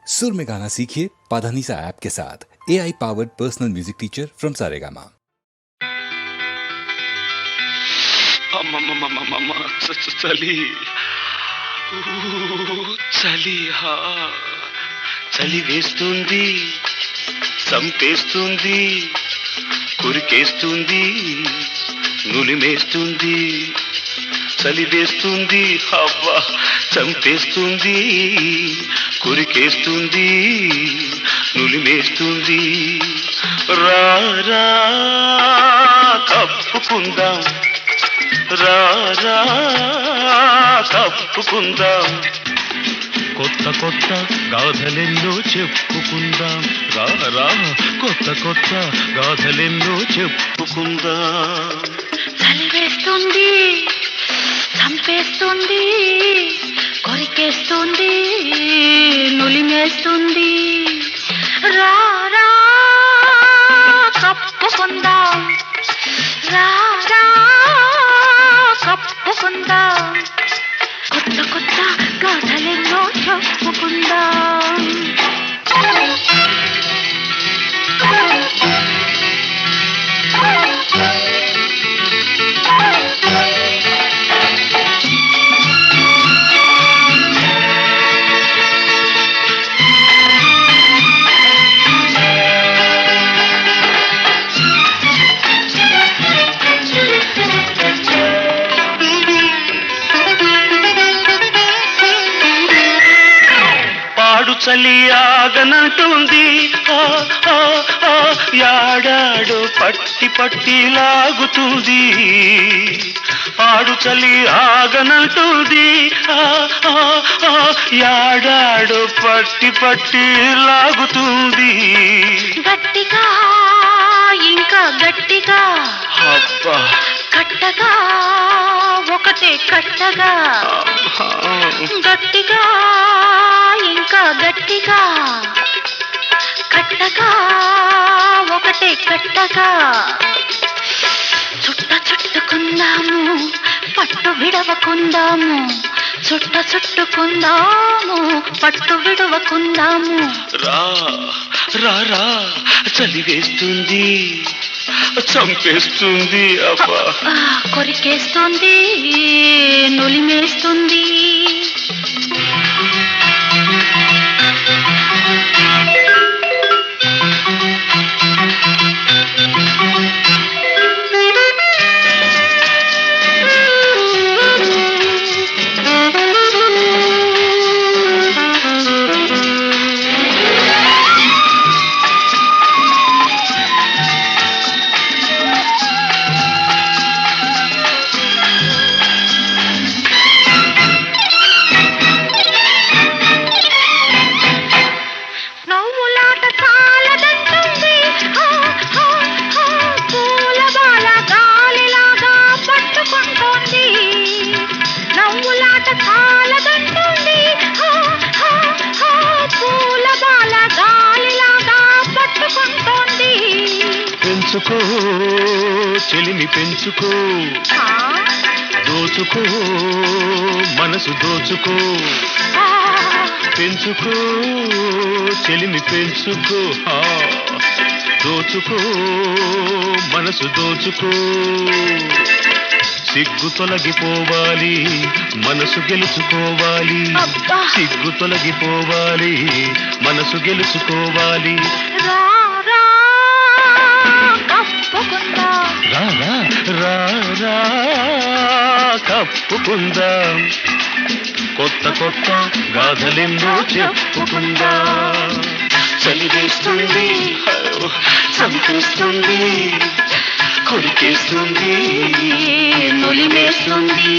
सुर में गाना सीखिए पाधानीसा ऐप के साथ। AI powered personal music teacher from Saregama. అమ్మమ్మమ్మమ్మమ్మ చలి చలి చలి వేస్తుంది, చంపేస్తుంది, కురికేస్తుంది, నులిమేస్తుంది. చలి వేస్తుంది, అవ్వ చంపేస్తుంది, కురికేస్తుంది, నులిమేస్తుంది. రారా కప్పుకుందాం, రారా కప్పుకుందాం, కొత్త కొత్త గాథలెన్నో చెప్పుకుందాం. రారా కొత్త కొత్త గాథలెన్నో చెప్పుకుందాం. చలి వేస్తుంది, చంపేస్తుంది, కొరికేస్తుంది, నులిమేస్తుంది. రారా కప్పుకుందాం, రారా కప్పుకుందాం, కొత్త కొత్త గాథలెన్నో చెప్పుకుందాం. చలి ఆగనంటుంది, యాడాడు పట్టి పట్టి లాగుతుంది. పాడు చలి ఆగనంటుంది, యాడాడు పట్టి పట్టి లాగుతుంది. గట్టిగా ఇంకా గట్టిగా, అబ్బా కట్టగా ఒకటే కట్టగా, గట్టిగా ఇంకా గట్టిగా, కట్టగా ఒకటే కట్టగా. చుట్ట చుట్టుకుందాము, పట్టు విడవకుందాము, చుట్ట చుట్టుకుందాము, పట్టు విడవకుందాము. రా రా చలి వేస్తుంది, చంపేస్తుంది, అబ్బా కొరికేస్తుంది, నులిమేస్తుంది. పెంచుకో చెలిమి పెంచుకో, దోచుకో మనసు దోచుకో. పెంచుకో చెలిమి పెంచుకో, దోచుకో మనసు దోచుకో. సిగ్గు తొలగిపోవాలి, మనసు గెలుచుకోవాలి. సిగ్గు తొలగిపోవాలి, మనసు గెలుచుకోవాలి. రారా రారా కప్పుకుందాం, కొత్త కొత్త గాథలెన్నో చెప్పుకుందాం. చలి వేస్తుంది, చంపేస్తుంది, కొరికేస్తుంది, నులిమేస్తుంది.